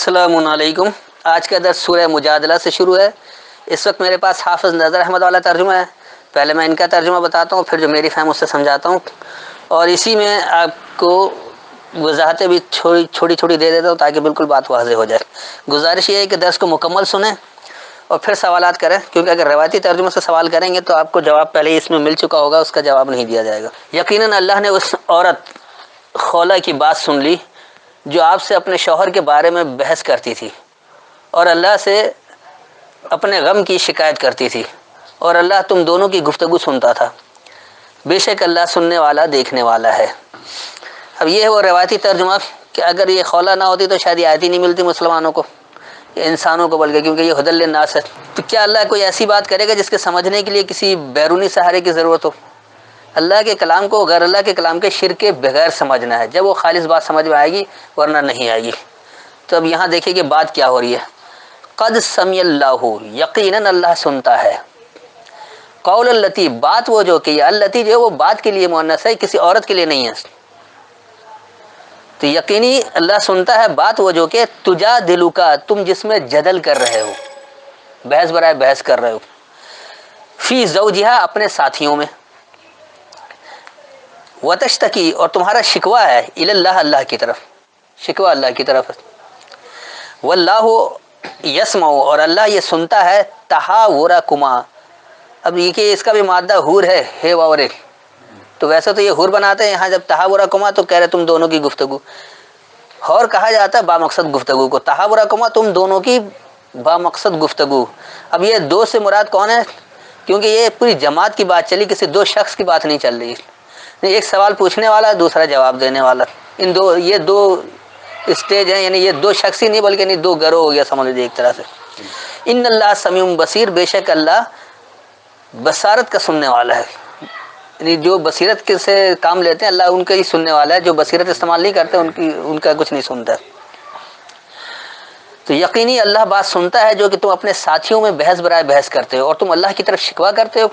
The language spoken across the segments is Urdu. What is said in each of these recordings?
السلام علیکم۔ آج کا درس سورہ مجادلہ سے شروع ہے۔ اس وقت میرے پاس حافظ نظر احمد والا ترجمہ ہے۔ پہلے میں ان کا ترجمہ بتاتا ہوں، پھر جو میری فہم اس سے سمجھاتا ہوں، اور اسی میں آپ کو وضاحتیں بھی چھوٹی چھوٹی دے دیتا ہوں تاکہ بالکل بات واضح ہو جائے۔ گزارش یہ ہے کہ درس کو مکمل سنیں اور پھر سوالات کریں، کیونکہ اگر روایتی ترجمے سے سوال کریں گے تو آپ کو جواب پہلے ہی اس میں مل چکا ہوگا، اس کا جواب نہیں دیا جائے گا۔ یقیناً اللہ نے اس عورت خولہ کی بات سن لی جو آپ سے اپنے شوہر کے بارے میں بحث کرتی تھی اور اللہ سے اپنے غم کی شکایت کرتی تھی، اور اللہ تم دونوں کی گفتگو سنتا تھا۔ بے شک اللہ سننے والا دیکھنے والا ہے۔ اب یہ ہے وہ روایتی ترجمہ کہ اگر یہ خولہ نہ ہوتی تو شاید یہ آیت ہی نہیں ملتی مسلمانوں کو یا انسانوں کو، بلکہ کیونکہ یہ ہدی للناس ہے۔ تو کیا اللہ کوئی ایسی بات کرے گا جس کے سمجھنے کے لیے کسی بیرونی سہارے کی ضرورت ہو؟ اللہ کے کلام کو غیر اللہ کے کلام کے شرک کے بغیر سمجھنا ہے، جب وہ خالص بات سمجھ میں آئے گی، ورنہ نہیں آئے گی۔ تو اب یہاں دیکھیں کہ بات کیا ہو رہی ہے۔ قد سمع اللہ، یقیناً اللہ سنتا ہے۔ قول التی، بات وہ جو کہ التی جو ہے وہ بات کے لیے مؤنث ہے، کسی عورت کے لیے نہیں ہے۔ تو یقینی اللہ سنتا ہے بات وہ جو کہ تجادلو کا، تم جس میں جدل کر رہے ہو، بحث برائے بحث کر رہے ہو، فی زوجہا، اپنے ساتھیوں میں، وتشتکی، اور تمہارا شکوہ ہے، الی اللہ، اللہ کی طرف، شکوہ اللہ کی طرف ہے۔ واللہ یسمع، اور اللہ یہ سنتا ہے، تحاورکما، اب یہ کہ اس کا بھی مادہ حور ہے واورے، تو ویسے تو یہ حور بناتے ہیں، یہاں جب تحاورکما تو کہہ رہے تم دونوں کی گفتگو، اور کہا جاتا ہے بامقصد گفتگو کو، تحاورکما تم دونوں کی بامقصد گفتگو۔ اب یہ دو سے مراد کون ہے؟ کیونکہ یہ پوری جماعت کی بات چلی، کسی دو شخص کی بات نہیں چل رہی، ایک سوال پوچھنے والا، دوسرا جواب دینے والا، یہ دو اسٹیج ہیں، یعنی یہ دو شخص ہی نہیں بلکہ نہیں دو گروہ ہو گیا، سمجھ لیجیے ایک طرح سے۔ ان اللہ سمیع بصیر، بے شک اللہ بصارت کا سننے والا ہے، یعنی جو بصیرت کے سے کام لیتے ہیں اللہ ان کا ہی سننے والا ہے، جو بصیرت استعمال نہیں کرتے ان کا کچھ نہیں سنتا۔ تو یقینی اللہ بات سنتا ہے جو کہ تم اپنے ساتھیوں میں بحث برائے بحث کرتے ہو، اور تم اللہ کی طرف شکوہ کرتے ہو،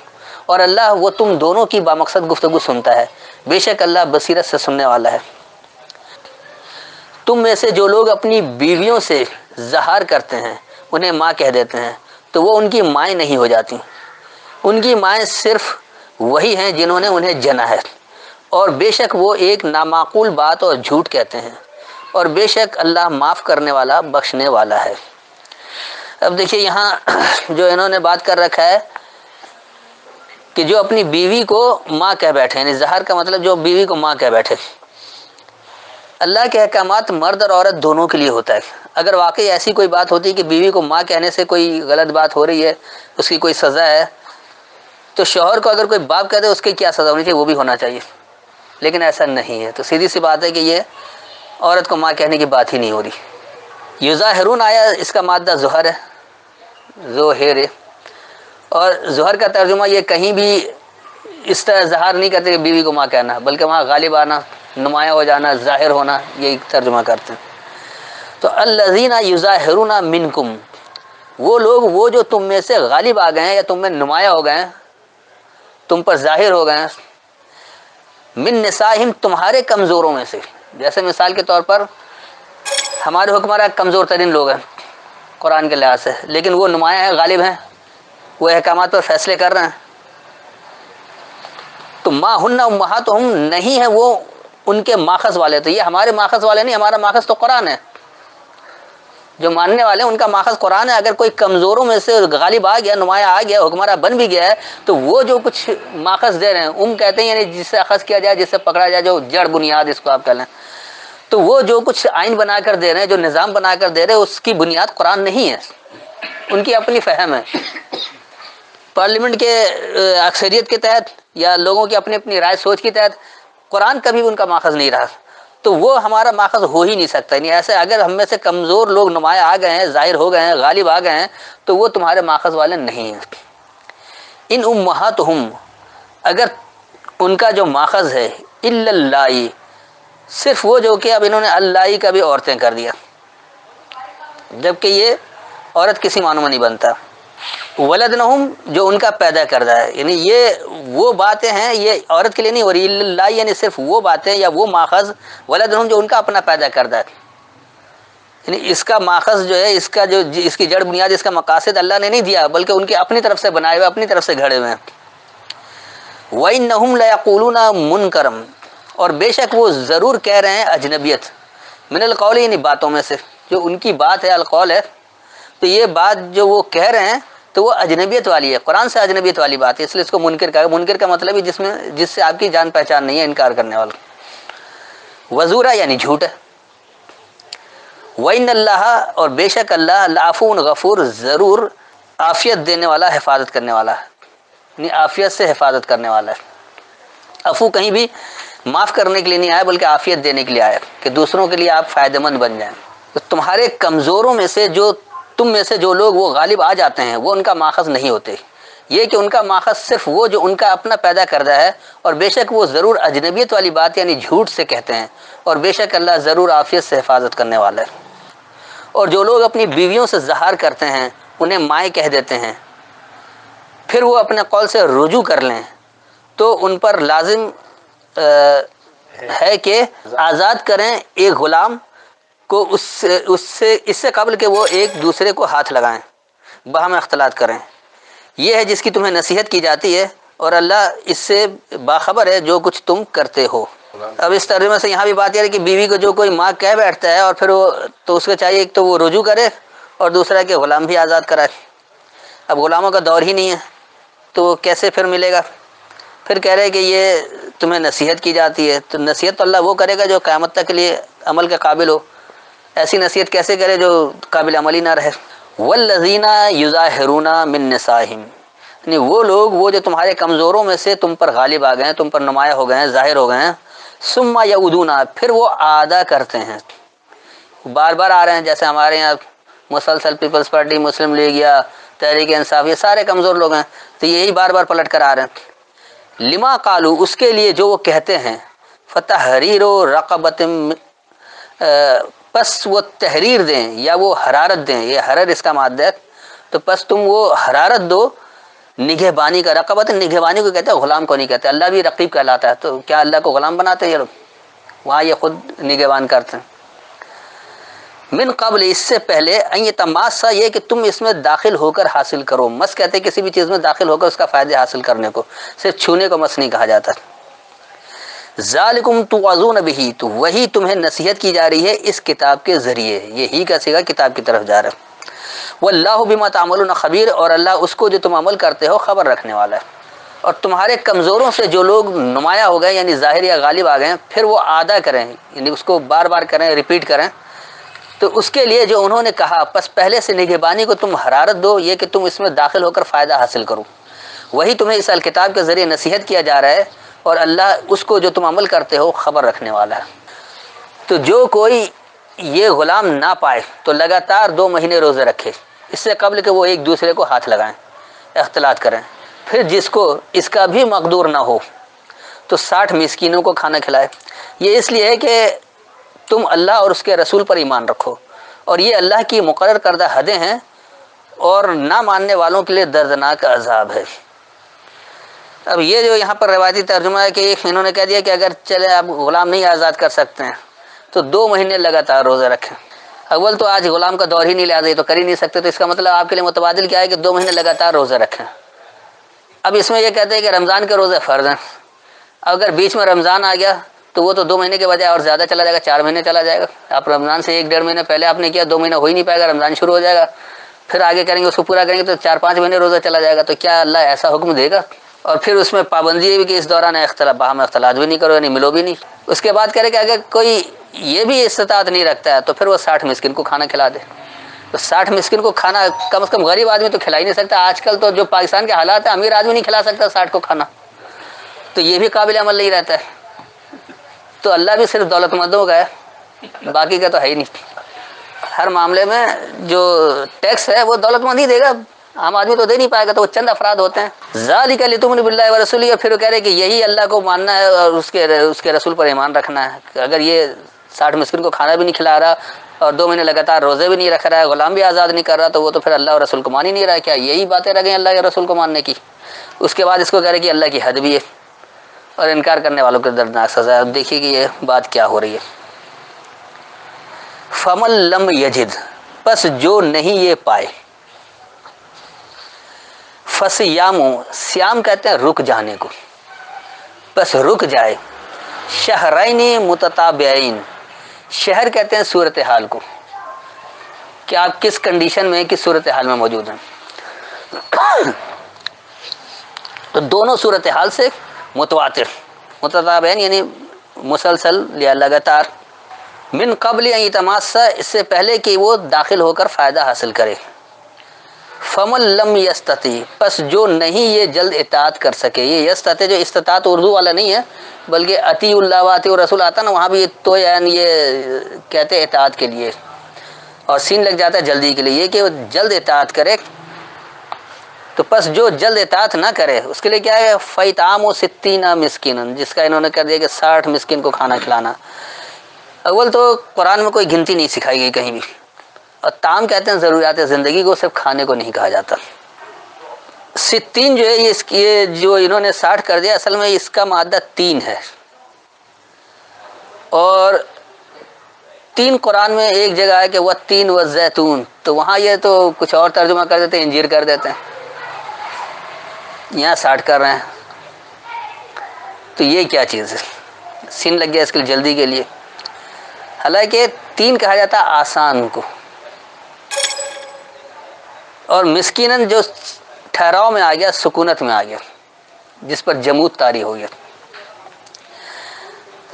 اور اللہ وہ تم دونوں کی بامقصد گفتگو سنتا ہے، بے شک اللہ بصیرت سے سننے والا ہے۔ تم میں سے جو لوگ اپنی بیویوں سے زہار کرتے ہیں، انہیں ماں کہہ دیتے ہیں، تو وہ ان کی مائیں نہیں ہو جاتی، ان کی مائیں صرف وہی ہیں جنہوں نے انہیں جنا ہے، اور بے شک وہ ایک نامعقول بات اور جھوٹ کہتے ہیں، اور بے شک اللہ معاف کرنے والا بخشنے والا ہے۔ اب دیکھیے یہاں جو انہوں نے بات کر رکھا ہے کہ جو اپنی بیوی کو ماں کہہ بیٹھے، یعنی زہر کا مطلب جو بیوی کو ماں کہہ بیٹھے، اللہ کے احکامات مرد اور عورت دونوں کے لیے ہوتا ہے۔ اگر واقعی ایسی کوئی بات ہوتی کہ بیوی کو ماں کہنے سے کوئی غلط بات ہو رہی ہے، اس کی کوئی سزا ہے، تو شوہر کو اگر کوئی باپ کہہ دے اس کی کیا سزا ہونی چاہیے، وہ بھی ہونا چاہیے، لیکن ایسا نہیں ہے۔ تو سیدھی سی بات ہے کہ یہ عورت کو ماں کہنے کی بات ہی نہیں ہو رہی۔ یظاہرون، آیا اس کا مادہ ظہر ہے، ظہر، اور ظہر کا ترجمہ یہ کہیں بھی اس طرح اظہار نہیں کرتے کہ بیوی کو ماں کہنا، بلکہ وہاں غالب آنا، نمایاں ہو جانا، ظاہر ہونا، یہی ترجمہ کرتے ہیں۔ تو الذین یظاہرون منکم، وہ لوگ وہ جو تم میں سے غالب آ گئے ہیں یا تم میں نمایاں ہو گئے ہیں، تم پر ظاہر ہو گئے ہیں، من نسائہم، تمہارے کمزوروں میں سے، جیسے مثال کے طور پر ہمارے حکمراں کمزور ترین لوگ ہیں قرآن کے لحاظ سے، لیکن وہ نمایاں ہیں، غالب ہیں، وہ احکامات پر فیصلے کر رہے ہیں۔ تو ما ہن امہاتہم، نہیں ہے وہ ان کے ماخذ والے، تو یہ ہمارے ماخذ والے نہیں، ہمارا ماخذ تو قرآن ہے، جو ماننے والے ہیں ان کا ماخذ قرآن ہے۔ اگر کوئی کمزوروں میں سے غالب آ گیا، نمایاں آ گیا، حکمراں بن بھی گیا ہے، تو وہ جو کچھ ماخذ دے رہے ہیں، کہتے ہیں یعنی جس سے اخذ کیا جائے، جس سے پکڑا جائے، جو جڑ بنیاد اس کو آپ کہہ لیں، تو وہ جو کچھ آئین بنا کر دے رہے ہیں، جو نظام بنا کر دے رہے ہیں، اس کی بنیاد قرآن نہیں ہے، ان کی اپنی فہم ہے۔ پارلیمنٹ کے اکثریت کے تحت یا لوگوں کی اپنی اپنی رائے سوچ کے تحت قرآن کبھی ان کا ماخذ نہیں رہا، تو وہ ہمارا ماخذ ہو ہی نہیں سکتا۔ یعنی ایسے اگر ہم میں سے کمزور لوگ نمایاں آ گئے ہیں، ظاہر ہو گئے ہیں، غالب آ گئے ہیں، تو وہ تمہارے ماخذ والے نہیں ہیں۔ ان امہاتہم، اگر ان کا جو ماخذ ہے، الا اللہ، صرف وہ جو کہ اب انہوں نے اللہ کا بھی عورتیں کر دیا، جبکہ یہ عورت کسی معنوں میں نہیں بنتا۔ ولدنہم، جو ان کا پیدا کردہ ہے، یعنی یہ وہ باتیں ہیں، یہ عورت کے لیے نہیں ہو رہی، اللہ یعنی صرف وہ باتیں یا وہ ماخذ، ولدنہم جو ان کا اپنا پیدا کردہ ہے، یعنی اس کا ماخذ جو ہے، اس کا جو اس کی جڑ بنیاد، اس کا مقاصد اللہ نے نہیں دیا، بلکہ ان کے اپنی طرف سے بنائے ہوئے، اپنی طرف سے گھڑے ہوئے ہیں۔ وَإِنَّهُمْ لَيَقُولُونَ مُنْكَرًا، اور بے شک وہ ضرور کہہ رہے ہیں اجنبیت، من القول، یعنی باتوں میں سے، جو ان کی بات ہے القول ہے، تو یہ بات جو وہ کہہ رہے ہیں تو وہ اجنبیت والی ہے، قرآن سے اجنبیت والی بات ہے، اس لیے اس کو منکر کہا۔ منکر کا مطلب ہی جس سے آپ کی جان پہچان نہیں ہے، انکار کرنے والا۔ وزورا یعنی جھوٹ ہے۔ وَإِنَّ اللَّهَ، اور بے شک اللہ، لعفو غفور، ضرور عافیت دینے والا، حفاظت کرنے والا ہے، یعنی عافیت سے حفاظت کرنے والا ہے۔ عفو کہیں بھی معاف کرنے کے لیے نہیں آیا، بلکہ عافیت دینے کے لیے آیا، کہ دوسروں کے لیے آپ فائدہ مند بن جائیں۔ تو تمہارے کمزوروں میں سے جو تم میں سے جو لوگ وہ غالب آ جاتے ہیں، وہ ان کا ماخذ نہیں ہوتے، یہ کہ ان کا ماخذ صرف وہ جو ان کا اپنا پیدا کردہ ہے، اور بے شک وہ ضرور اجنبیت والی بات یعنی جھوٹ سے کہتے ہیں، اور بے شک اللہ ضرور عافیت سے حفاظت کرنے والا ہے۔ اور جو لوگ اپنی بیویوں سے زہار کرتے ہیں، انہیں مائیں کہہ دیتے ہیں، پھر وہ اپنے قول سے رجوع کر لیں، تو ان پر لازم ہے کہ آزاد کریں ایک غلام کو اس سے قبل کہ وہ ایک دوسرے کو ہاتھ لگائیں، باہم اختلاط کریں۔ یہ ہے جس کی تمہیں نصیحت کی جاتی ہے، اور اللہ اس سے باخبر ہے جو کچھ تم کرتے ہو۔ اب اس ترجمے سے یہاں بھی بات یہ ہے کہ بیوی کو جو کوئی ماں کہہ بیٹھتا ہے، اور پھر وہ تو اس کو چاہیے ایک تو وہ رجوع کرے، اور دوسرا کہ غلام بھی آزاد کرائے۔ اب غلاموں کا دور ہی نہیں ہے، تو وہ کیسے پھر ملے گا؟ پھر کہہ رہے کہ یہ تمہیں نصیحت کی جاتی ہے، تو نصیحت تو اللہ وہ کرے گا جو قیامت تک کے لیے عمل کے قابل ہو، ایسی نصیحت کیسے کرے جو قابل عمل ہی نہ رہے۔ والذین یظاہرون من نسائہم، یعنی وہ لوگ وہ جو تمہارے کمزوروں میں سے تم پر غالب آ گئے ہیں، تم پر نمایاں ہو گئے ہیں، ظاہر ہو گئے ہیں، ثم یعودون، پھر وہ عادہ کرتے ہیں، بار بار آ رہے ہیں، جیسے ہمارے یہاں مسلسل پیپلز پارٹی، مسلم لیگ یا تحریک انصاف، یہ سارے کمزور لوگ ہیں، تو یہی بار بار پلٹ کر آ رہے ہیں۔ لما قالو، اس کے لیے جو وہ کہتے ہیں، فتحریر رقبۃ، پس وہ تحریر دیں یا وہ حرارت دیں، یہ حرر اس کا مادہ ہے، تو پس تم وہ حرارت دو نگہبانی کا۔ رقبت نگہبانی کو کہتے ہیں، غلام کو نہیں کہتے۔ اللہ بھی رقیب کہلاتا ہے، تو کیا اللہ کو غلام بناتے ہیں یہ لوگ؟ وہاں یہ خود نگہبان کرتے ہیں۔ من قبل، اس سے پہلے، ان یتماسا، یہ کہ تم اس میں داخل ہو کر حاصل کرو۔ مس کہتے ہیں کسی بھی چیز میں داخل ہو کر اس کا فائدہ حاصل کرنے کو، صرف چھونے کو مس نہیں کہا جاتا۔ ذالکم توعظون بہ، تو وہی تمہیں نصیحت کی جا رہی ہے اس کتاب کے ذریعے، یہی کا صیغہ کتاب کی طرف جا رہا ہے۔ واللہ بما تعملون خبیر، اور اللہ اس کو جو تم عمل کرتے ہو خبر رکھنے والا ہے۔ اور تمہارے کمزوروں سے جو لوگ نمایاں ہو گئے، یعنی ظاہر یا غالب آ گئے ہیں، پھر وہ عادہ کریں، یعنی اس کو بار بار کریں، ریپیٹ کریں، تو اس کے لیے جو انہوں نے کہا، پس پہلے سے نگہبانی کو تم حرارت دو، یہ کہ تم اس میں داخل ہو کر فائدہ حاصل کرو۔ وہی تمہیں اس الکتاب کے ذریعے نصیحت کیا جا رہا ہے، اور اللہ اس کو جو تم عمل کرتے ہو خبر رکھنے والا ہے۔ تو جو کوئی یہ غلام نہ پائے تو لگاتار 2 مہینے روزے رکھے، اس سے قبل کہ وہ ایک دوسرے کو ہاتھ لگائیں، اختلاط کریں۔ پھر جس کو اس کا بھی مقدور نہ ہو تو 60 مسکینوں کو کھانا کھلائے۔ یہ اس لیے ہے کہ تم اللہ اور اس کے رسول پر ایمان رکھو، اور یہ اللہ کی مقرر کردہ حدیں ہیں، اور نہ ماننے والوں کے لیے دردناک عذاب ہے۔ اب یہ جو یہاں پر روایتی ترجمہ ہے کہ انہوں نے کہہ دیا کہ اگر چلے آپ غلام نہیں آزاد کر سکتے ہیں تو 2 مہینے لگاتار روزہ رکھیں۔ اول تو آج غلام کا دور ہی نہیں، لہٰذا یہ تو کر ہی نہیں سکتے، تو اس کا مطلب آپ کے لیے متبادل کیا ہے کہ 2 مہینے لگاتار روزہ رکھیں۔ اب اس میں یہ کہتے ہیں کہ رمضان کے روزے فرض ہیں، اگر بیچ میں رمضان آ گیا تو وہ تو 2 مہینے کے بجائے اور زیادہ چلا جائے گا، 4 مہینے چلا جائے گا۔ آپ رمضان سے 1 ڈیڑھ مہینے پہلے آپ نے کیا، 2 مہینہ ہو ہی نہیں پائے گا، رمضان شروع ہو جائے گا، پھر آگے کریں گے، اس کو پورا کریں گے تو 4-5 مہینے روزہ چلا جائے گا۔ تو کیا اللہ ایسا حکم دے گا؟ اور پھر اس میں پابندی بھی کہ اس دوران باہم اختلاط بھی نہیں کرو، یعنی ملو بھی نہیں۔ اس کے بعد کہہ رہے کہ اگر کوئی یہ بھی استطاعت نہیں رکھتا ہے تو پھر وہ 60 مسکین کو کھانا کھلا دے۔ تو 60 مسکین کو کھانا، کم از کم غریب آدمی تو کھلا ہی نہیں سکتا۔ آج کل تو جو پاکستان کے حالات ہیں، امیر آدمی نہیں کھلا سکتا 60 کو کھانا، تو یہ بھی قابل عمل نہیں رہتا ہے۔ تو اللہ بھی صرف دولت مندوں کا ہے، باقی کا تو ہے ہی نہیں۔ ہر معاملے میں جو ٹیکس ہے وہ دولت مند ہی دے گا، عام آدمی تو دے نہیں پائے گا، تو وہ چند افراد ہوتے ہیں۔ ذالک لتؤمنوا باللہ ورسولہ، پھر وہ کہہ رہے کہ یہی اللہ کو ماننا ہے اور اس کے رسول پر ایمان رکھنا ہے، کہ اگر یہ 60 مسکین کو کھانا بھی نہیں کھلا رہا اور 2 مہینے لگاتار روزے بھی نہیں رکھ رہا ہے، غلام بھی آزاد نہیں کر رہا، تو وہ تو پھر اللہ اور رسول کو مان ہی نہیں رہا ہے۔ کیا یہی باتیں رہ گئی اللہ کے رسول کو ماننے کی؟ اس کے بعد اس کو کہہ رہے کہ اللہ کی حد بھی ہے، اور انکار کرنے والوں کے دردناک سزا ہے۔ اب دیکھیے کہ یہ بات کیا ہو رہی ہے۔ فمن لم یجد، پس جو نہیں یہ پائے، فصیام، سیام کہتے ہیں رک جانے کو، بس رک جائے، شہرین متتابعین، شہر کہتے ہیں صورتحال کو، کہ آپ کس کنڈیشن میں کس صورتحال میں موجود ہیں، تو دونوں صورتحال سے متواتر، متتابعین یعنی مسلسل یا لگاتار، من قبل ان یتماسا، اس سے پہلے کہ وہ داخل ہو کر فائدہ حاصل کرے، فمن لم یستطیع، پس جو نہیں یہ جلد اطاعت کر سکے، یہ یستطیع جو استطاعت اردو والا نہیں ہے بلکہ اطیع اللہ و اطیع الرسول آتا نا، وہاں بھی تو یعنی یہ کہتے ہیں اطاعت کے لیے، اور سین لگ جاتا ہے جلدی کے لیے، یہ کہ وہ جلد اطاعت کرے، تو پس جو جلد اطاعت نہ کرے اس کے لیے کیا ہے، فیطعام 60 مسکینا، جس کا انہوں نے کر دیا کہ 60 مسکین کو کھانا کھلانا۔ اول تو قرآن میں کوئی گنتی نہیں سکھائی گئی کہیں بھی، اور طعام کہتے ہیں ضروریات زندگی کو، صرف کھانے کو نہیں کہا جاتا۔ 60 جو ہے یہ جو انہوں نے 60 کر دیا، اصل میں اس کا مادہ 3 ہے، اور 3 قرآن میں ایک جگہ ہے کہ والتین والزیتون، تو وہاں یہ تو کچھ اور ترجمہ کر دیتے ہیں، انجیر کر دیتے ہیں، یہاں 60 کر رہے ہیں، تو یہ کیا چیز ہے، سین لگ گیا اس کے لیے جلدی کے لیے، حالانکہ 3 کہا جاتا ہے آسان کو، اور مسکیناً جو ٹھہراؤ میں آ گیا، سکونت میں آ گیا، جس پر جمود طاری ہو گیا۔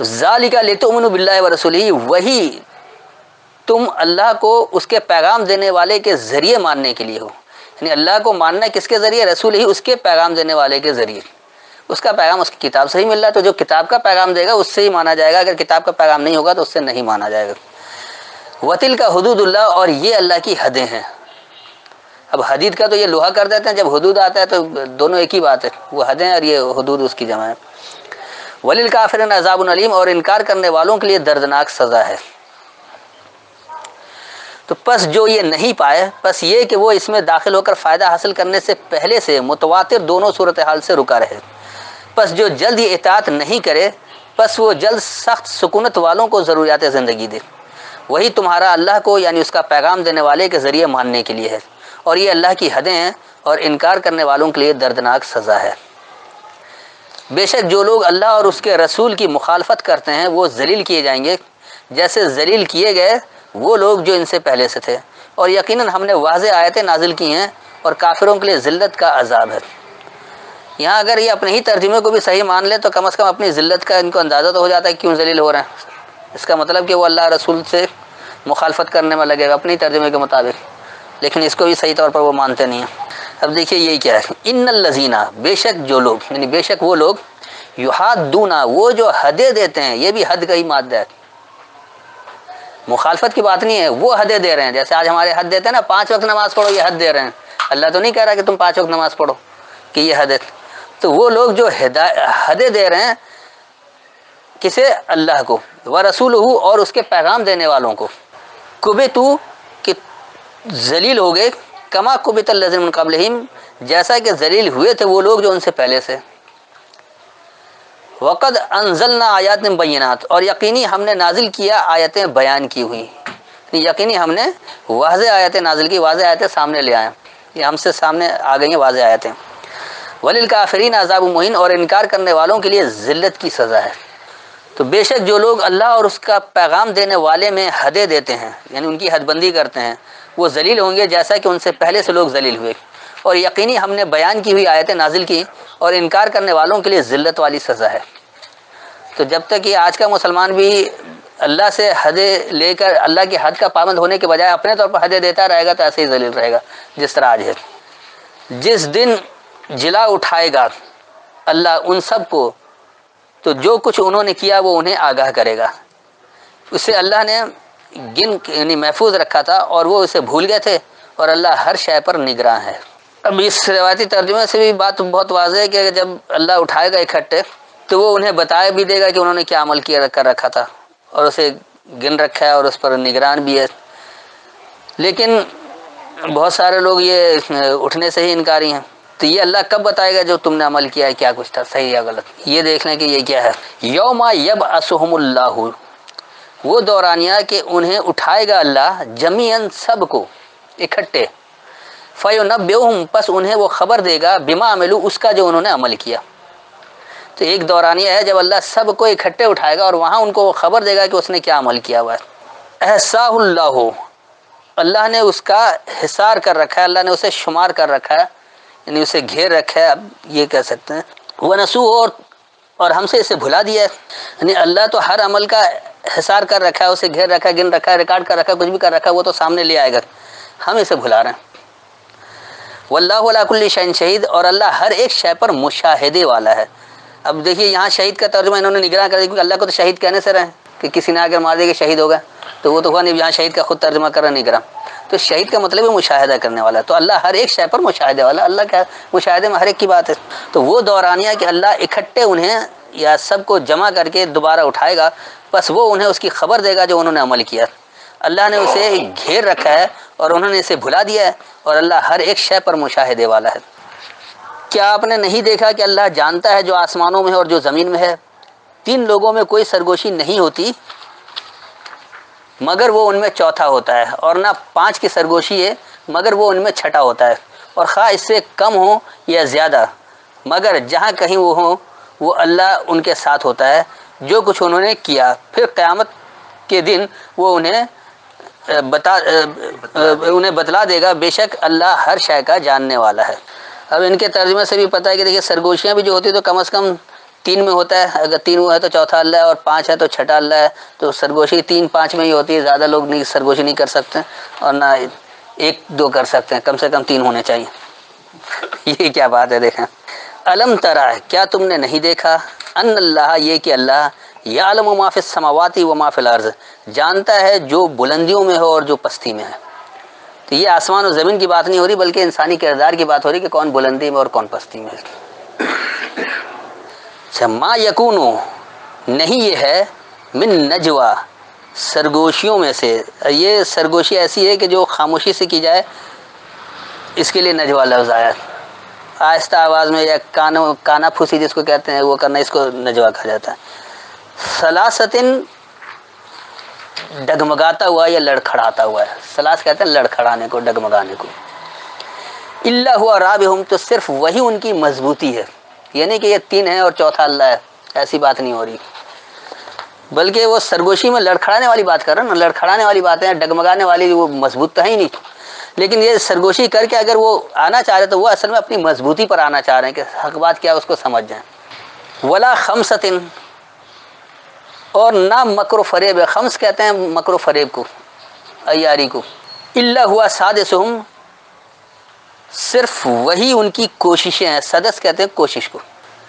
ذالک لتؤمنوا باللہ ورسولہ، وہی تم اللہ کو اس کے پیغام دینے والے کے ذریعے ماننے کے لیے ہو، یعنی اللہ کو ماننا کس کے ذریعے، رسول ہی اس کے پیغام دینے والے کے ذریعے، اس کا پیغام اس کی کتاب سے ہی مل رہا ہے، تو جو کتاب کا پیغام دے گا اس سے ہی مانا جائے گا، اگر کتاب کا پیغام نہیں ہوگا تو اس سے نہیں مانا جائے گا۔ وتلک حدود اللہ، اور یہ اللہ کی حدیں ہیں۔ اب حدید کا تو یہ لوہا کر دیتے ہیں، جب حدود آتا ہے تو دونوں ایک ہی بات ہے، وہ حدیں اور یہ حدود اس کی جمع ہے۔ وللکافرین عذاب علیم، اور انکار کرنے والوں کے لیے دردناک سزا ہے۔ تو پس جو یہ نہیں پائے، پس یہ کہ وہ اس میں داخل ہو کر فائدہ حاصل کرنے سے پہلے سے متواتر دونوں صورتحال سے رکا رہے، پس جو جلد ہی اطاعت نہیں کرے، پس وہ جلد سخت سکونت والوں کو ضروریات زندگی دے، وہی تمہارا اللہ کو یعنی اس کا پیغام دینے والے کے ذریعے ماننے کے لیے ہے، اور یہ اللہ کی حدیں ہیں، اور انکار کرنے والوں کے لیے دردناک سزا ہے۔ بے شک جو لوگ اللہ اور اس کے رسول کی مخالفت کرتے ہیں وہ ذلیل کیے جائیں گے، جیسے ذلیل کیے گئے وہ لوگ جو ان سے پہلے سے تھے، اور یقیناً ہم نے واضح آیتیں نازل کی ہیں، اور کافروں کے لیے ذلت کا عذاب ہے۔ یہاں اگر یہ اپنے ہی ترجمے کو بھی صحیح مان لے تو کم از کم اپنی ذلت کا ان کو اندازہ تو ہو جاتا ہے کیوں ذلیل ہو رہے ہیں، اس کا مطلب کہ وہ اللہ رسول سے مخالفت کرنے میں لگے گا اپنی ترجمے کے مطابق، لیکن اس کو بھی صحیح طور پر وہ مانتے نہیں ہیں۔ اب دیکھیے یہ کیا ہے، ان الذین، بے شک جو لوگ، یعنی بے شک وہ لوگ، یحادون، وہ جو حدیں دیتے ہیں، یہ بھی حد کا ہی مادہ ہے، مخالفت کی بات نہیں ہے، وہ حدیں دے رہے ہیں، جیسے آج ہمارے حد دیتے ہیں نا 5 وقت نماز پڑھو، یہ حد دے رہے ہیں، اللہ تو نہیں کہہ رہا کہ تم 5 وقت نماز پڑھو، کہ یہ حد ہے، تو وہ لوگ جو حدیں دے رہے ہیں کسے، اللہ کو، ورسولہ، اور اس کے پیغام دینے والوں کو، کبتو، کہ ذلیل ہو گئے، کما کبت الذین من قبلہم، جیسا کہ ذلیل ہوئے تھے وہ لوگ جو ان سے پہلے سے، وقد انزلنا آیات بینات، اور یقینی ہم نے نازل کیا آیتیں بیان کی ہوئی، یقینی ہم نے واضح آیتیں نازل کی، واضح آیتیں سامنے لے آئے، یہ ہم سے سامنے آ گئی ہیں واضح آیتیں۔ وللکافرین عذاب مہین، اور انکار کرنے والوں کے لیے ذلت کی سزا ہے۔ تو بے شک جو لوگ اللہ اور اس کا پیغام دینے والے میں حدیں دیتے ہیں، یعنی ان کی حد بندی کرتے ہیں، وہ ذلیل ہوں گے جیسا کہ ان سے پہلے سے لوگ ذلیل ہوئے، اور یقینی ہم نے بیان کی ہوئی آیتیں نازل کی، اور انکار کرنے والوں کے لیے ذلت والی سزا ہے۔ تو جب تک یہ آج کا مسلمان بھی اللہ سے حدیں لے کر اللہ کی حد کا پابند ہونے کے بجائے اپنے طور پر حدیں دیتا رہے گا تو ایسے ہی ذلیل رہے گا جس طرح آج ہے۔ جس دن جلا اٹھائے گا اللہ ان سب کو، تو جو کچھ انہوں نے کیا وہ انہیں آگاہ کرے گا، اسے اللہ نے یعنی محفوظ رکھا تھا اور وہ اسے بھول گئے تھے، اور اللہ ہر شے پر نگراں ہے۔ اب اس روایتی ترجمے سے بھی بات بہت واضح ہے کہ جب اللہ اٹھائے گا اکٹھے تو وہ انہیں بتایا بھی دے گا کہ انہوں نے کیا عمل کیا کر رکھا تھا، اور اسے گن رکھا ہے اور اس پر نگران بھی ہے۔ لیکن بہت سارے لوگ یہ اٹھنے سے ہی انکاری ہیں، تو یہ اللہ کب بتائے گا جو تم نے عمل کیا ہے کیا کچھ تھا، صحیح یا غلط، یہ دیکھ لیں کہ یہ کیا ہے۔ یوم یبعثہم اللہ، وہ دورانیہ کہ انہیں اٹھائے گا اللہ جمیعاً سب کو اکٹھے، فَيُنَبِّئُهُم پس انہیں وہ خبر دے گا بما عملوا اس کا جو انہوں نے عمل کیا۔ تو ایک دورانیہ ہے جب اللہ سب کو اکٹھے اٹھائے گا اور وہاں ان کو خبر دے گا کہ اس نے کیا عمل کیا ہوا ہے۔ احصاہ اللہ، اللہ نے اس کا حصار کر رکھا ہے، اللہ نے اسے شمار کر رکھا ہے، یعنی اسے گھیر رکھا ہے، اب یہ کہہ سکتے ہیں۔ وَنَسُوهُ اور ہم سے اسے بھلا دیا ہے، یعنی اللہ تو ہر عمل کا حصار کر رکھا ہے، اسے گھیر رکھا ہے، گن رکھا ہے، ریکارڈ کر رکھا ہے، کچھ بھی کر رکھا ہے، وہ تو سامنے لے آئے گا، ہم اسے بھلا رہے ہیں۔ واللہ علی کل شیء شہید اور اللہ ہر ایک شے پر مشاہدے والا ہے۔ اب دیکھیے یہاں شہید کا ترجمہ انہوں نے نگراں کر دیا، کیونکہ اللہ کو تو شہید کہنے سے رہے کہ کسی نے اگر مار دیا کہ شہید ہوگا، تو وہ تو ہوا نہیں، یہاں شہید کا خود ترجمہ کر رہا نگراں، تو شہید کا مطلب ہے مشاہدہ کرنے والا، تو اللہ ہر ایک شے پر مشاہدے والا، اللہ کا مشاہدے میں ہر ایک کی بات ہے۔ تو وہ دورانیہ کہ اللہ اکٹھے انہیں یا سب کو جمع کر کے دوبارہ اٹھائے گا، بس وہ انہیں اس کی خبر دے گا جو انہوں نے عمل کیا۔ اللہ نے اسے گھیر رکھا ہے اور انہوں نے اسے بھلا دیا ہے، اور اللہ ہر ایک شے پر مشاہدے والا ہے۔ کیا آپ نے نہیں دیکھا کہ اللہ جانتا ہے جو آسمانوں میں ہے اور جو زمین میں ہے؟ 3 لوگوں میں کوئی سرگوشی نہیں ہوتی مگر وہ ان میں چوتھا ہوتا ہے، اور نہ 5 کی سرگوشی ہے مگر وہ ان میں چھٹا ہوتا ہے، اور خواہ اس سے کم ہو یا زیادہ مگر جہاں کہیں وہ ہوں وہ اللہ ان کے ساتھ ہوتا ہے جو کچھ انہوں نے کیا، پھر قیامت کے دن وہ انہیں بتلا دے گا، بے شک اللہ ہر شے کا جاننے والا ہے۔ اب ان کے ترجمے سے بھی پتہ ہے کہ دیکھیے سرگوشیاں بھی جو ہوتی تو کم از کم 3 میں ہوتا ہے، اگر 3 ہوا ہے تو چوتھا اللہ ہے، اور 5 ہے تو چھٹا اللہ ہے، تو سرگوشی 3 5 میں ہی ہوتی ہے، زیادہ لوگ نہیں سرگوشی نہیں کر سکتے، اور نہ 1 2 کر سکتے ہیں، کم سے کم 3 ہونے چاہیے۔ یہ کیا بات ہے؟ دیکھیں، الم ترى کیا تم نے نہیں دیکھا، ان اللہ یہ کہ اللہ یعلم ما فی السماوات و ما فی الارض جانتا ہے جو بلندیوں میں ہو اور جو پستی میں ہے۔ تو یہ آسمان و زمین کی بات نہیں ہو رہی بلکہ انسانی کردار کی بات ہو رہی کہ کون بلندی میں اور کون پستی میں ہے۔ اچھا، ما یکون نہیں یہ ہے من نجوا سرگوشیوں میں سے، یہ سرگوشی ایسی ہے کہ جو خاموشی سے کی جائے، اس کے لیے نجوا لفظ آیا، آہستہ آواز میں یا کانا پھوسی جس کو کہتے ہیں وہ کرنا، اس کو نجوا کہا جاتا ہے۔ سلاستن ڈگمگاتا ہوا یا لڑکھڑاتا ہوا ہے، سلاس کہتے ہیں لڑکھڑانے کو، ڈگمگانے کو۔ اللہ ہوا رابہم تو صرف وہی ان کی مضبوطی ہے، یعنی کہ یہ 3 ہیں اور چوتھا اللہ ہے، ایسی بات نہیں ہو رہی، بلکہ وہ سرگوشی میں لڑکھڑانے والی بات کر رہے ہیں نا، لڑکھڑانے والی باتیں، ڈگمگانے والی، وہ مضبوط تو ہے ہی نہیں، لیکن یہ سرگوشی کر کے اگر وہ آنا چاہ رہے تو وہ اصل میں اپنی مضبوطی پر آنا چاہ رہے ہیں کہ حق بات کیا اس کو سمجھ جائیں۔ ولا خمسطن اور نہ مکر و فریب، خمس کہتے ہیں مکر و فریب کو، عیاری کو۔ اللہ ہوا سادسہم صرف وہی ان کی کوششیں ہیں، سدس کہتے ہیں کوشش کو،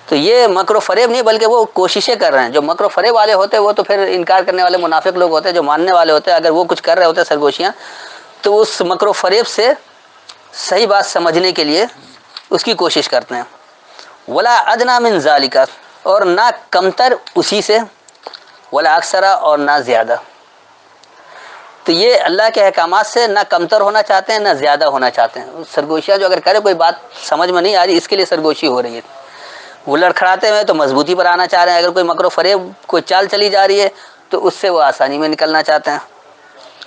تو یہ مکر و فریب نہیں بلکہ وہ کوششیں کر رہے ہیں۔ جو مکر و فریب والے ہوتے ہیں وہ تو پھر انکار کرنے والے منافق لوگ ہوتے ہیں، جو ماننے والے ہوتے ہیں اگر وہ کچھ کر رہے ہوتے ہیں سرگوشیاں تو اس مکر و فریب سے صحیح بات سمجھنے کے لیے اس کی کوشش کرتے ہیں۔ ولا ادنا من ذالک اور نہ کمتر اسی سے، ولا اکثر اور نہ زیادہ، تو یہ اللہ کے احکامات سے نہ کمتر ہونا چاہتے ہیں نہ زیادہ ہونا چاہتے ہیں۔ سرگوشیاں جو اگر کرے کوئی بات سمجھ میں نہیں آ رہی، اس کے لیے سرگوشی ہو رہی ہے، وہ لڑکھڑاتے ہوئے تو مضبوطی پر آنا چاہ رہے ہیں، اگر کوئی مکر و فریب کوئی چال چلی جا رہی ہے تو اس سے وہ آسانی میں نکلنا چاہتے ہیں،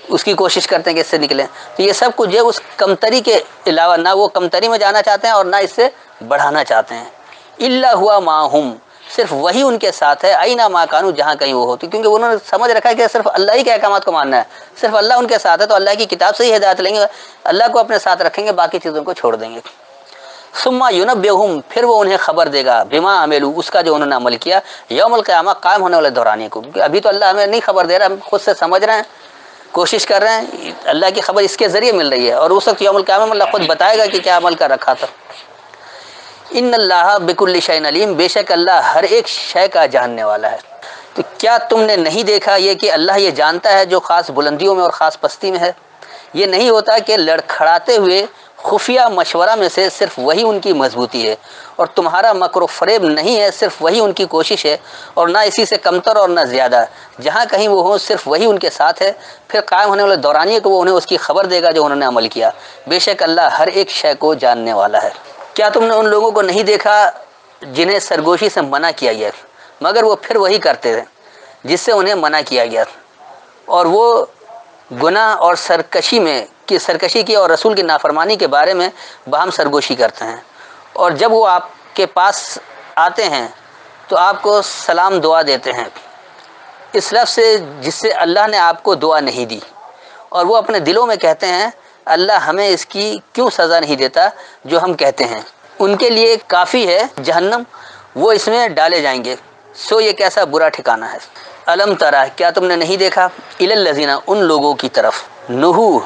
اس کی کوشش کرتے ہیں کہ اس سے نکلیں۔ تو یہ سب کچھ جو اس کمتری کے علاوہ نہ وہ کمتری میں جانا چاہتے ہیں اور نہ اس سے بڑھانا چاہتے ہیں۔ اللہ ہوا معہم صرف وہی ان کے ساتھ ہے، اینا ما کانوا جہاں کہیں وہ ہوتی، کیونکہ انہوں نے سمجھ رکھا ہے کہ صرف اللہ ہی کے احکامات کو ماننا ہے، صرف اللہ ان کے ساتھ ہے، تو اللہ کی کتاب سے ہی ہدایت لیں گے، اللہ کو اپنے ساتھ رکھیں گے، باقی چیزوں کو چھوڑ دیں گے۔ ثم ینبئہم پھر وہ انہیں خبر دے گا بما عملوا اس کا جو انہوں نے عمل کیا، یوم القیامہ قائم ہونے والے دورانی کو، کیونکہ ابھی تو اللہ ہمیں نہیں خبر دے رہا، ہم خود سے سمجھ رہے ہیں، کوشش کر رہے ہیں، اللہ کی خبر اس کے ذریعے مل رہی ہے، اور اس وقت یوم القیامہ میں اللہ خود بتائے گا کہ کیا عمل کر رکھا تھا۔ ان اللہ بکل شیء علیم بے شک اللہ ہر ایک شے کا جاننے والا ہے۔ تو کیا تم نے نہیں دیکھا یہ کہ اللہ یہ جانتا ہے جو خاص بلندیوں میں اور خاص پستی میں ہے؟ یہ نہیں ہوتا کہ لڑکھڑاتے ہوئے خفیہ مشورہ میں سے صرف وہی ان کی مضبوطی ہے، اور تمہارا مکر و فریب نہیں ہے، صرف وہی ان کی کوشش ہے، اور نہ اسی سے کمتر اور نہ زیادہ، جہاں کہیں وہ ہوں صرف وہی ان کے ساتھ ہے، پھر قائم ہونے والے دورانیے کو وہ انہیں اس کی خبر دے گا جو انہوں نے عمل کیا، بے شک اللہ ہر ایک شے کو جاننے والا ہے۔ کیا تم نے ان لوگوں کو نہیں دیکھا جنہیں سرگوشی سے منع کیا گیا مگر وہ پھر وہی کرتے تھے جس سے انہیں منع کیا گیا، اور وہ گناہ اور سرکشی کی اور رسول کی نافرمانی کے بارے میں باہم سرگوشی کرتے ہیں، اور جب وہ آپ کے پاس آتے ہیں تو آپ کو سلام دعا دیتے ہیں اس لفظ سے جس سے اللہ نے آپ کو دعا نہیں دی، اور وہ اپنے دلوں میں کہتے ہیں اللہ ہمیں اس کی کیوں سزا نہیں دیتا جو ہم کہتے ہیں۔ ان کے لیے کافی ہے جہنم، وہ اس میں ڈالے جائیں گے، سو یہ کیسا برا ٹھکانہ ہے۔ الم ترا، کیا تم نے نہیں دیکھا، الی الذین، ان لوگوں کی طرف، نہو،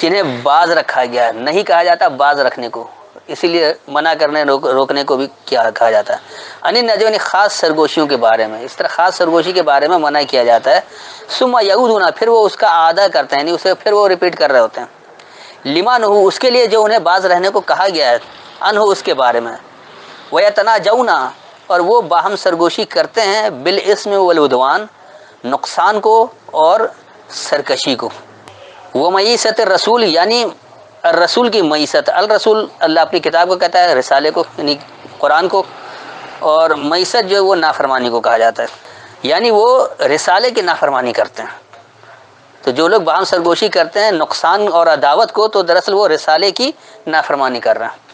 جنہیں باز رکھا گیا، نہیں کہا جاتا باز رکھنے کو، اسی لیے منع کرنے روکنے کو بھی کیا کہا جاتا ہے، ان نجون، خاص سرگوشیوں کے بارے میں، اس طرح خاص سرگوشی کے بارے میں منع کیا جاتا ہے، ثم یعودون، پھر وہ اس کا اعادہ کرتے ہیں، یعنی اسے پھر وہ ریپیٹ کر رہے ہوتے ہیں، لما نہو، اس کے لیے جو انہیں باز رہنے کو کہا گیا ہے، انہو، اس کے بارے میں، ویتناجون، اور وہ باہم سرگوشی کرتے ہیں، بالاسم والعدوان، نقصان کو اور سرکشی کو، وہ معیشت رسول، یعنی الرسول کی معیشت، الرسول اللہ اپنی کتاب کو کہتا ہے، رسالے کو یعنی قرآن کو، اور معیشت جو وہ نافرمانی کو کہا جاتا ہے، یعنی وہ رسالے کی نافرمانی کرتے ہیں۔ تو جو لوگ باہم سرگوشی کرتے ہیں نقصان اور عداوت کو، تو دراصل وہ رسالے کی نافرمانی کر رہے ہیں۔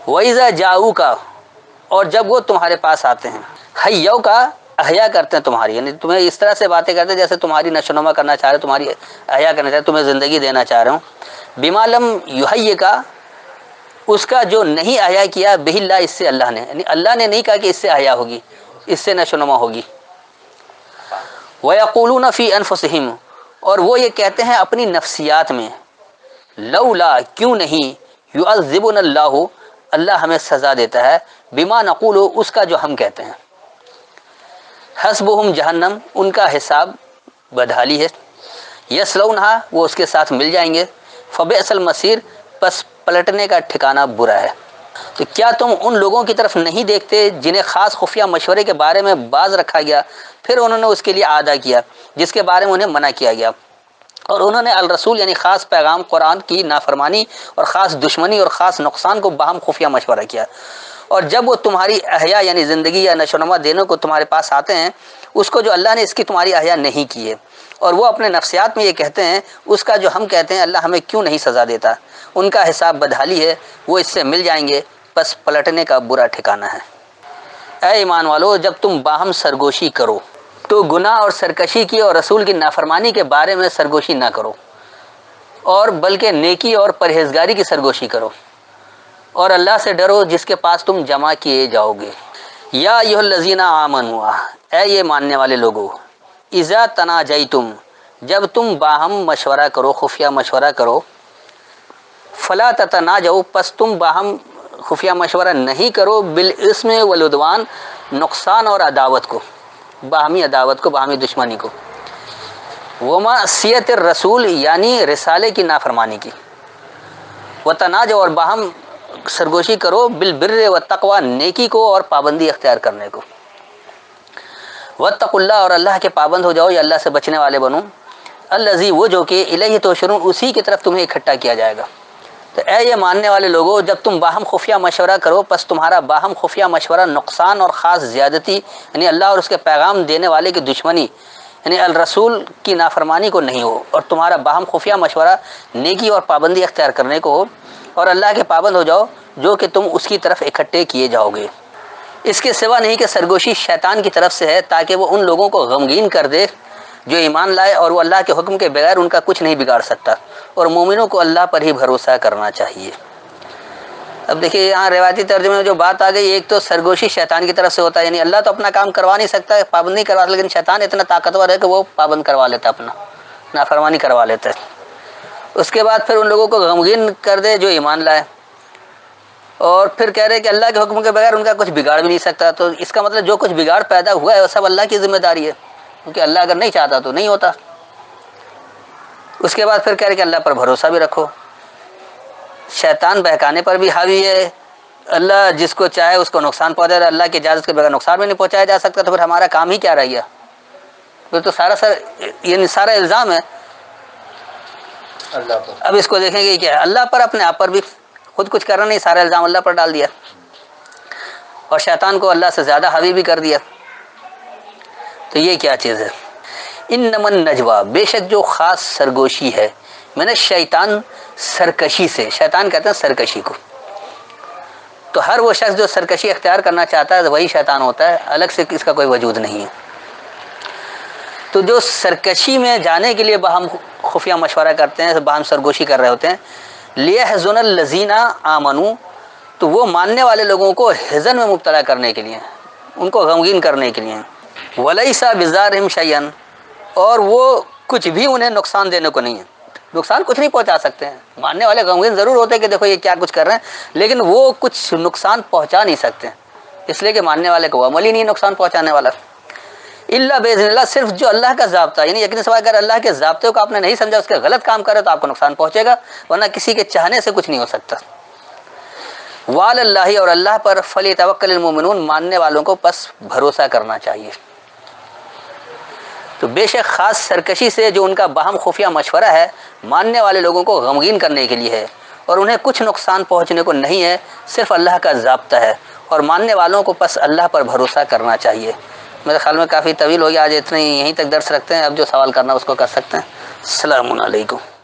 وَإِذَا جَاءُوكَ، اور جب وہ تمہارے پاس آتے ہیں، حَيَّوْكَ، احیا کرتے ہیں تمہاری، یعنی تمہیں اس طرح سے باتیں کرتے ہیں جیسے تمہاری نشوونما کرنا چاہ رہے، تمہاری احیا کرنا چاہ رہے، تمہیں زندگی دینا چاہ رہے ہوں، بِمَا لَمْ يُحَيِّكَ، اس کا جو نہیں احیا کیا، بِهِ اللَّهُ، اس سے اللہ نے، یعنی اللہ نے نہیں کہا کہ اس سے احیا ہوگی، اس سے نشوونما ہوگی۔ وَيَقُولُونَ فِي أَنفُسِهِمْ، اور وہ یہ کہتے ہیں اپنی نفسیات میں، لولا، کیوں نہیں، يُعَذِّبُنَا اللَّهُ، اللہ ہمیں سزا دیتا ہے، بِمَا نَقُولُ، اس کا جو ہم کہتے ہیں، حسبهم جہنم، ان کا حساب بدحالی ہے، یصلونھا، وہ اس کے ساتھ مل جائیں گے، فبئس المصیر، پس پلٹنے کا ٹھکانہ برا ہے۔ تو کیا تم ان لوگوں کی طرف نہیں دیکھتے جنہیں خاص خفیہ مشورے کے بارے میں باز رکھا گیا، پھر انہوں نے اس کے لیے اعادہ کیا جس کے بارے میں انہیں منع کیا گیا، اور انہوں نے الرسول یعنی خاص پیغام قرآن کی نافرمانی اور خاص دشمنی اور خاص نقصان کو باہم خفیہ مشورہ کیا، اور جب وہ تمہاری احیا یعنی زندگی یا نشوونما دینے کو تمہارے پاس آتے ہیں، اس کو جو اللہ نے اس کی تمہاری احیا نہیں کی ہے، اور وہ اپنے نفسیات میں یہ کہتے ہیں اس کا جو ہم کہتے ہیں اللہ ہمیں کیوں نہیں سزا دیتا، ان کا حساب بدحالی ہے، وہ اس سے مل جائیں گے، پس پلٹنے کا برا ٹھکانہ ہے۔ اے ایمان والو، جب تم باہم سرگوشی کرو تو گناہ اور سرکشی کی اور رسول کی نافرمانی کے بارے میں سرگوشی نہ کرو، اور بلکہ نیکی اور پرہیزگاری کی سرگوشی کرو، اور اللہ سے ڈرو جس کے پاس تم جمع کیے جاؤ گے۔ یا ایھا الذین آمنوا، اے یہ ماننے والے لوگو، اذا تناجیتم، جب تم باہم مشورہ کرو، خفیہ مشورہ کرو، فلا تتناجوا، پس تم باہم خفیہ مشورہ نہیں کرو، بالاسم والعدوان، نقصان اور عداوت کو، باہمی عداوت کو، باہمی دشمنی کو، ومعصیت الرسول، یعنی رسالے کی نافرمانی کی، وتناجوا، اور باہم سرگوشی کرو، بالبر والتقوی، نیکی کو اور پابندی اختیار کرنے کو، واتقوا اللہ، اور اللہ کے پابند ہو جاؤ یا اللہ سے بچنے والے بنو، الذی، وہ جو کہ الیہ تحشرون، اسی کی طرف تمہیں اکٹھا کیا جائے گا۔ تو اے یہ ماننے والے لوگوں، جب تم باہم خفیہ مشورہ کرو، پس تمہارا باہم خفیہ مشورہ نقصان اور خاص زیادتی یعنی اللہ اور اس کے پیغام دینے والے کی دشمنی یعنی الرسول کی نافرمانی کو نہیں ہو، اور تمہارا باہم خفیہ مشورہ نیکی اور پابندی اختیار کرنے کو ہو، اور اللہ کے پابند ہو جاؤ جو کہ تم اس کی طرف اکٹھے کیے جاؤ گے۔ اس کے سوا نہیں کہ سرگوشی شیطان کی طرف سے ہے تاکہ وہ ان لوگوں کو غمگین کر دے جو ایمان لائے اور وہ اللہ کے حکم کے بغیر ان کا کچھ نہیں بگاڑ سکتا، اور مومنوں کو اللہ پر ہی بھروسہ کرنا چاہیے۔ اب دیکھیے یہاں روایتی ترجمے میں جو بات آ گئی، ایک تو سرگوشی شیطان کی طرف سے ہوتا ہے، یعنی اللہ تو اپنا کام کروا نہیں سکتا، پابند نہیں کروا سکتا، لیکن شیطان اتنا طاقتور ہے کہ وہ پابند کروا لیتا، اپنا نافرمانی کروا لیتا ہے۔ اس کے بعد پھر ان لوگوں کو غمگین کر دے جو ایمان لائے، اور پھر کہہ رہے کہ اللہ کے حکم کے بغیر ان کا کچھ بگاڑ بھی نہیں سکتا، تو اس کا مطلب جو کچھ بگاڑ پیدا ہوا ہے وہ سب اللہ کی ذمہ داری ہے، کیونکہ اللہ اگر نہیں چاہتا تو نہیں ہوتا۔ اس کے بعد پھر کہہ رہے کہ اللہ پر بھروسہ بھی رکھو، شیطان بہکانے پر بھی حاوی ہے، اللہ جس کو چاہے اس کو نقصان پہنچاتا ہے، اللہ کی اجازت کے بغیر نقصان بھی نہیں پہنچایا جا سکتا، تو پھر ہمارا کام ہی کیا رہ گیا؟ پھر تو سارا الزام ہے اللہ پر۔ اب اس کو دیکھیں گے کیا ہے، اللہ پر، اپنے آپ پر بھی خود کچھ کرنا نہیں، سارا الزام اللہ پر ڈال دیا، اور شیطان کو اللہ سے زیادہ حاوی بھی کر دیا۔ تو یہ کیا چیز ہے؟ انما النجوا، بے شک جو خاص سرگوشی ہے، من الشیطان، سرکشی سے، شیطان کہتے ہیں سرکشی کو، تو ہر وہ شخص جو سرکشی اختیار کرنا چاہتا ہے وہی شیطان ہوتا ہے، الگ سے اس کا کوئی وجود نہیں ہے۔ تو جو سرکشی میں جانے کے لیے باہم خفیہ مشورہ کرتے ہیں، باہم سرگوشی کر رہے ہوتے ہیں، لیحزن الذین آمنوا، تو وہ ماننے والے لوگوں کو حزن میں مبتلا کرنے کے لیے، ان کو غمگین کرنے کے لیے، ولیس بضارہم شیئا، اور وہ کچھ بھی انہیں نقصان دینے کو نہیں ہے، نقصان کچھ نہیں پہنچا سکتے ہیں۔ ماننے والے غمگین ضرور ہوتے ہیں کہ دیکھو یہ کیا کچھ کر رہے ہیں، لیکن وہ کچھ نقصان پہنچا نہیں سکتے، اس لیے کہ ماننے والے کو عمل ہی نہیں نقصان پہنچانے والا۔ اللہ باذن اللہ، صرف جو اللہ کا ضابطہ، یعنی یقین سوائے اگر اللہ کے ضابطے کو آپ نے نہیں سمجھا، اس کے غلط کام کرے تو آپ کو نقصان پہنچے گا، ورنہ کسی کے چاہنے سے کچھ نہیں ہو سکتا۔ وعلی اللہ، اور اللہ پر فلیتوکل المؤمنون، ماننے والوں کو پس بھروسہ کرنا چاہیے۔ تو بے شک خاص سرکشی سے جو ان کا باہم خفیہ مشورہ ہے، ماننے والے لوگوں کو غمگین کرنے کے لیے ہے، اور انہیں کچھ نقصان پہنچنے کو نہیں ہے، صرف اللہ کا ضابطہ ہے، اور ماننے والوں کو پس اللہ پر بھروسہ کرنا چاہیے۔ میرے خیال میں کافی طویل ہو گیا، آج اتنے یہیں تک درس رکھتے ہیں، اب جو سوال کرنا اس کو کر سکتے ہیں۔ السلام علیکم۔